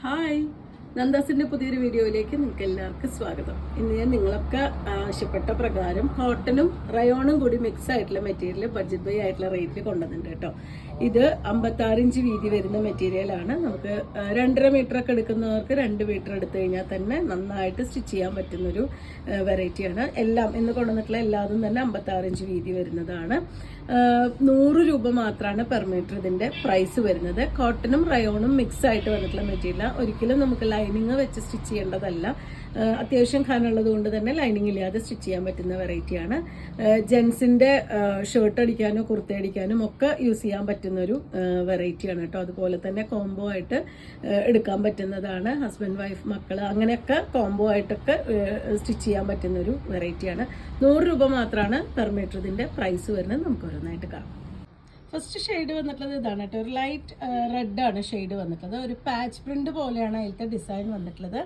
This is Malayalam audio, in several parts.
ഹായ്, നന്ദാസിന്റെ പുതിയൊരു വീഡിയോയിലേക്ക് നിങ്ങൾക്ക് എല്ലാവർക്കും സ്വാഗതം. ഇന്ന് ഞാൻ നിങ്ങളൊക്കെ ആവശ്യപ്പെട്ട പ്രകാരം കോട്ടനും റയോണും കൂടി മിക്സ് ആയിട്ടുള്ള മെറ്റീരിയൽ ബഡ്ജറ്റ് ബൈ ആയിട്ടുള്ള റേറ്റിൽ കൊണ്ടുവന്നിട്ടുണ്ട് കേട്ടോ. ഇത് 56 ഇഞ്ച് വീതി വരുന്ന മെറ്റീരിയലാണ്. നമുക്ക് 2.5 മീറ്റർ ഒക്കെ എടുക്കുന്നവർക്ക് 2 മീറ്റർ എടുത്തു കഴിഞ്ഞാൽ തന്നെ നന്നായിട്ട് സ്റ്റിച്ച് ചെയ്യാൻ പറ്റുന്നൊരു വെറൈറ്റിയാണ്. എല്ലാം ഇന്ന് കൊണ്ടുവന്നിട്ടുള്ള എല്ലാതും തന്നെ 56 ഇഞ്ച് വീതി വരുന്നതാണ്. 100 രൂപ മാത്രമാണ് പെർ മീറ്റർ ഇതിന്റെ പ്രൈസ് വരുന്നത്. കോട്ടനും റയോണും മിക്സ് ആയിട്ട് വന്നിട്ടുള്ള മെറ്റീരിയൽ ഒരിക്കലും നമുക്ക് ലൈനിങ് വെച്ച് സ്റ്റിച്ച് ചെയ്യേണ്ടതല്ല. അത്യാവശ്യം ഖാനുള്ളത് കൊണ്ട് തന്നെ ലൈനിങ് ഇല്ലാതെ സ്റ്റിച്ച് ചെയ്യാൻ പറ്റുന്ന വെറൈറ്റിയാണ്. ജെൻസിന്റെ ഷർട്ട് അടിക്കാനോ കുർത്ത അടിക്കാനും ഒക്കെ യൂസ് ചെയ്യാൻ പറ്റുന്നൊരു വെറൈറ്റിയാണ് കേട്ടോ. അതുപോലെ തന്നെ കോംബോ ആയിട്ട് എടുക്കാൻ പറ്റുന്നതാണ്. ഹസ്ബൻഡ് വൈഫ് മക്കള് അങ്ങനെയൊക്കെ കോംബോ ആയിട്ടൊക്കെ സ്റ്റിച്ച് ചെയ്യാൻ പറ്റുന്നൊരു വെറൈറ്റിയാണ്. 100 രൂപ മാത്രമാണ് പെർ മീറ്റർ ഇതിന്റെ പ്രൈസ് വരുന്നത്. നമുക്ക് ഓരോന്നായിട്ട് കാണാം. ഫസ്റ്റ് ഷെയ്ഡ് വന്നിട്ടുള്ളത് ഇതാണ് കേട്ടോ. ഒരു ലൈറ്റ് റെഡ് ആണ് ഷെയ്ഡ് വന്നിട്ടുള്ളത്. ഒരു പാച്ച് പ്രിന്റ് പോലെയാണ് അതിലത്തെ ഡിസൈൻ വന്നിട്ടുള്ളത്.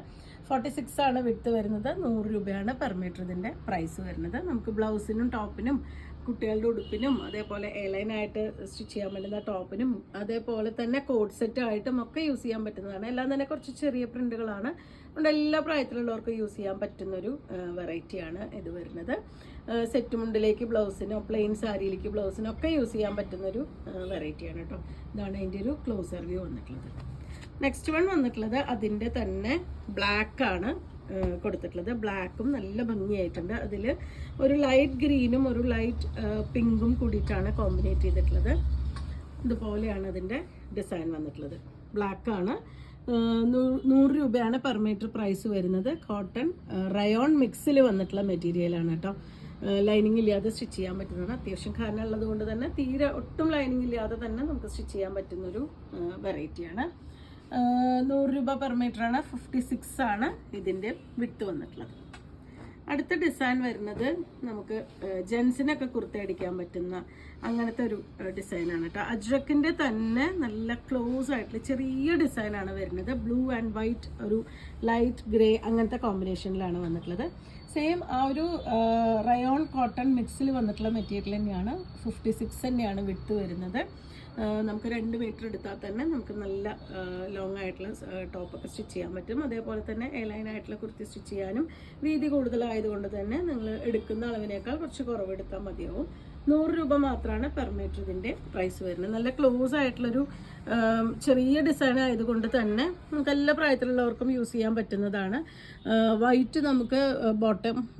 46 ആണ് വിഡ്ത്ത് വരുന്നത്. 100 രൂപയാണ് പെർ മീറ്റർ ഇതിന്റെ പ്രൈസ് വരുന്നത്. നമുക്ക് ബ്ലൗസിനും ടോപ്പിനും കുട്ടികളുടെ ഉടുപ്പിനും അതേപോലെ എയർലൈനായിട്ട് സ്റ്റിച്ച് ചെയ്യാൻ പറ്റുന്ന ടോപ്പിനും അതേപോലെ തന്നെ കോഡ് സെറ്റ് ആയിട്ടും ഒക്കെ യൂസ് ചെയ്യാൻ പറ്റുന്നതാണ്. എല്ലാം തന്നെ കുറച്ച് ചെറിയ പ്രിന്റുകളാണ്. അതുകൊണ്ട് എല്ലാ പ്രായത്തിലുള്ളവർക്കും യൂസ് ചെയ്യാൻ പറ്റുന്നൊരു വെറൈറ്റിയാണ് ഇത് വരുന്നത്. സെറ്റ് മുണ്ടിലേക്ക് ബ്ലൗസിനോ പ്ലെയിൻ സാരിയിലേക്ക് ബ്ലൗസിനോ ഒക്കെ യൂസ് ചെയ്യാൻ പറ്റുന്നൊരു വെറൈറ്റിയാണ് കേട്ടോ. ഇതാണ് അതിൻ്റെ ഒരു ക്ലോസർ വ്യൂ വന്നിട്ടുള്ളത്. നെക്സ്റ്റ് വൺ വന്നിട്ടുള്ളത് അതിൻ്റെ തന്നെ ബ്ലാക്ക് ആണ് കൊടുത്തിട്ടുള്ളത്. ബ്ലാക്കും നല്ല ഭംഗിയായിട്ടുണ്ട്. അതിൽ ഒരു ലൈറ്റ് ഗ്രീനും ഒരു ലൈറ്റ് പിങ്കും കൂടിയിട്ടാണ് കോമ്പിനേറ്റ് ചെയ്തിട്ടുള്ളത്. ഇതുപോലെയാണ് അതിൻ്റെ ഡിസൈൻ വന്നിട്ടുള്ളത്. ബ്ലാക്കാണ്. 100 രൂപയാണ് പെർ മീറ്റർ പ്രൈസ് വരുന്നത്. കോട്ടൺ റയോൺ മിക്സിൽ വന്നിട്ടുള്ള മെറ്റീരിയലാണ് കേട്ടോ. ലൈനിങ് ഇല്ലാതെ സ്റ്റിച്ച് ചെയ്യാൻ പറ്റുന്നതാണ്. അത്യാവശ്യം ഖാനുള്ളത് കൊണ്ട് തന്നെ തീരെ ഒട്ടും ലൈനിങ് ഇല്ലാതെ തന്നെ നമുക്ക് സ്റ്റിച്ച് ചെയ്യാൻ പറ്റുന്നൊരു വെറൈറ്റിയാണ്. 100 രൂപ പെർ മീറ്റർ ആണ്. 56 ആണ് ഇതിൻ്റെ വിഡ്ത്ത് വന്നിട്ടുള്ളത്. അടുത്ത ഡിസൈൻ വരുന്നത് നമുക്ക് ജെൻസിനൊക്കെ കുർത്ത അടിക്കാൻ പറ്റുന്ന അങ്ങനത്തെ ഒരു ഡിസൈനാണ് കേട്ടോ. അജ്രക്കിൻ്റെ തന്നെ നല്ല ക്ലോസ് ആയിട്ടുള്ള ചെറിയ ഡിസൈനാണ് വരുന്നത്. ബ്ലൂ ആൻഡ് വൈറ്റ് ഒരു ലൈറ്റ് ഗ്രേ അങ്ങനത്തെ കോമ്പിനേഷനിലാണ് വന്നിട്ടുള്ളത്. സെയിം ആ ഒരു റയോൺ കോട്ടൺ മിക്സിൽ വന്നിട്ടുള്ള മെറ്റീരിയൽ തന്നെയാണ്. 56 തന്നെയാണ് വിഡ്ത്ത് വരുന്നത്. നമുക്ക് 2 മീറ്റർ എടുത്താൽ തന്നെ നമുക്ക് നല്ല ലോങ് ആയിട്ടുള്ള ടോപ്പൊക്കെ സ്റ്റിച്ച് ചെയ്യാൻ പറ്റും. അതേപോലെ തന്നെ എയർലൈൻ ആയിട്ടുള്ള കുർത്തി സ്റ്റിച്ച് ചെയ്യാനും വീതി കൂടുതലായതുകൊണ്ട് തന്നെ നിങ്ങൾ എടുക്കുന്ന അളവിനേക്കാൾ കുറച്ച് കുറവെടുത്താൽ മതിയാവും. 100 രൂപ മാത്രമാണ് പെർ മീറ്റർ ഇതിൻ്റെ പ്രൈസ് വരുന്നത്. നല്ല ക്ലോസ് ആയിട്ടുള്ളൊരു ചെറിയ ഡിസൈൻ ആയതുകൊണ്ട് തന്നെ നമുക്ക് എല്ലാ പ്രായത്തിലുള്ളവർക്കും യൂസ് ചെയ്യാൻ പറ്റുന്നതാണ്. വൈറ്റ് നമുക്ക്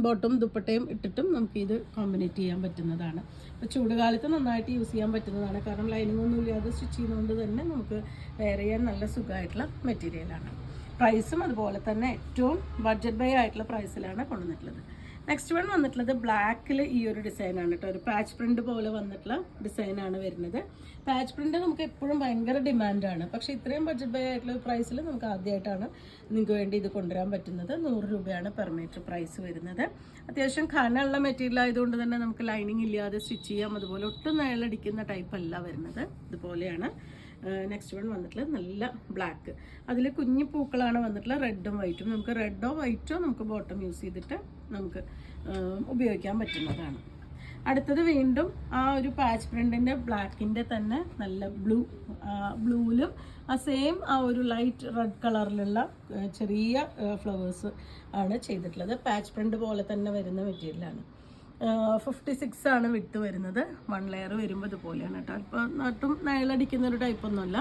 ബോട്ടം ദുപ്പട്ടയും ഇട്ടിട്ടും നമുക്ക് ഇത് കോമ്പിനേറ്റ് ചെയ്യാൻ പറ്റുന്നതാണ്. ഇപ്പോൾ ചൂടുകാലത്ത് നന്നായിട്ട് യൂസ് ചെയ്യാൻ പറ്റുന്നതാണ്. കാരണം ലൈനിങ് ഒന്നും ഇല്ലാതെ സ്റ്റിച്ച് ചെയ്യുന്നതുകൊണ്ട് തന്നെ നമുക്ക് വെയർ ചെയ്യാൻ നല്ല സുഖമായിട്ടുള്ള മെറ്റീരിയലാണ്. പ്രൈസും അതുപോലെ തന്നെ ഏറ്റവും ബഡ്ജറ്റ് ബൈ ആയിട്ടുള്ള പ്രൈസിലാണ് കൊണ്ടുവന്നിട്ടുള്ളത്. നെക്സ്റ്റ് വൺ വന്നിട്ടുള്ളത് ബ്ലാക്കിൽ ഈ ഒരു ഡിസൈനാണ് കേട്ടോ. ഒരു പാച്ച് പ്രിന്റ് പോലെ വന്നിട്ടുള്ള ഡിസൈനാണ് വരുന്നത്. പാച്ച് പ്രിന്റ് നമുക്ക് എപ്പോഴും ഭയങ്കര ഡിമാൻഡാണ്. പക്ഷേ ഇത്രയും ബഡ്ജറ്റ് ബൈ ആയിട്ടുള്ള പ്രൈസിൽ നമുക്ക് ആദ്യമായിട്ടാണ് നിങ്ങൾക്ക് വേണ്ടി ഇത് കൊണ്ടുവരാൻ പറ്റുന്നത്. 100 രൂപയാണ് പെർ മീറ്റർ പ്രൈസ് വരുന്നത്. അത്യാവശ്യം ഖാനുള്ള മെറ്റീരിയൽ ആയതുകൊണ്ട് തന്നെ നമുക്ക് ലൈനിങ് ഇല്ലാതെ സ്റ്റിച്ച് ചെയ്യാം. അതുപോലെ ഒട്ടും നയലടിക്കുന്ന ടൈപ്പ് അല്ല വരുന്നത്. ഇതുപോലെയാണ്. നെക്സ്റ്റ് വൺ വന്നിട്ടുള്ളത് നല്ല ബ്ലാക്ക്. അതിൽ കുഞ്ഞു പൂക്കളാണ് വന്നിട്ടുള്ളത്. റെഡും വൈറ്റും. നമുക്ക് റെഡോ വൈറ്റോ നമുക്ക് ബോട്ടം യൂസ് ചെയ്തിട്ട് നമുക്ക് ഉപയോഗിക്കാൻ പറ്റുന്നതാണ്. അടുത്തത് വീണ്ടും ആ ഒരു പാച്ച് പ്രിന്റിൻ്റെ ബ്ലാക്കിൻ്റെ തന്നെ നല്ല ബ്ലൂവിലും ആ സെയിം ആ ഒരു ലൈറ്റ് റെഡ് കളറിലുള്ള ചെറിയ ഫ്ലവേഴ്സ് ആണ് ചെയ്തിട്ടുള്ളത്. പാച്ച് പ്രിന്റ് പോലെ തന്നെ വരുന്ന മെറ്റീരിയലാണ്. 56 ആണ് വിഡ്ത്ത് വരുന്നത്. 1 ലെയർ വരുമ്പോൾ ഇതുപോലെയാണ് കേട്ടോ. ഇപ്പോൾ ഒട്ടും നയലടിക്കുന്ന ഒരു ടൈപ്പൊന്നുമല്ല.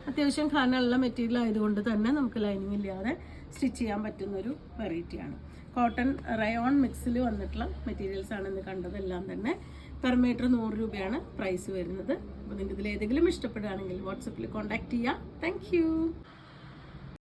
അത്യാവശ്യം ഖാനുള്ള മെറ്റീരിയൽ ആയതുകൊണ്ട് തന്നെ നമുക്ക് ലൈനിങ് ഇല്ലാതെ സ്റ്റിച്ച് ചെയ്യാൻ പറ്റുന്നൊരു വെറൈറ്റിയാണ്. കോട്ടൺ റയോൺ മിക്സിൽ വന്നിട്ടുള്ള മെറ്റീരിയൽസ് ആണ് ഇന്ന് കണ്ടതെല്ലാം തന്നെ. പെർ മീറ്റർ 100 രൂപയാണ് പ്രൈസ് വരുന്നത്. അപ്പോൾ നിങ്ങൾക്ക് ഇതിൽ ഏതെങ്കിലും ഇഷ്ടപ്പെടുകയാണെങ്കിൽ വാട്സപ്പിൽ കോൺടാക്ട് ചെയ്യാം. താങ്ക്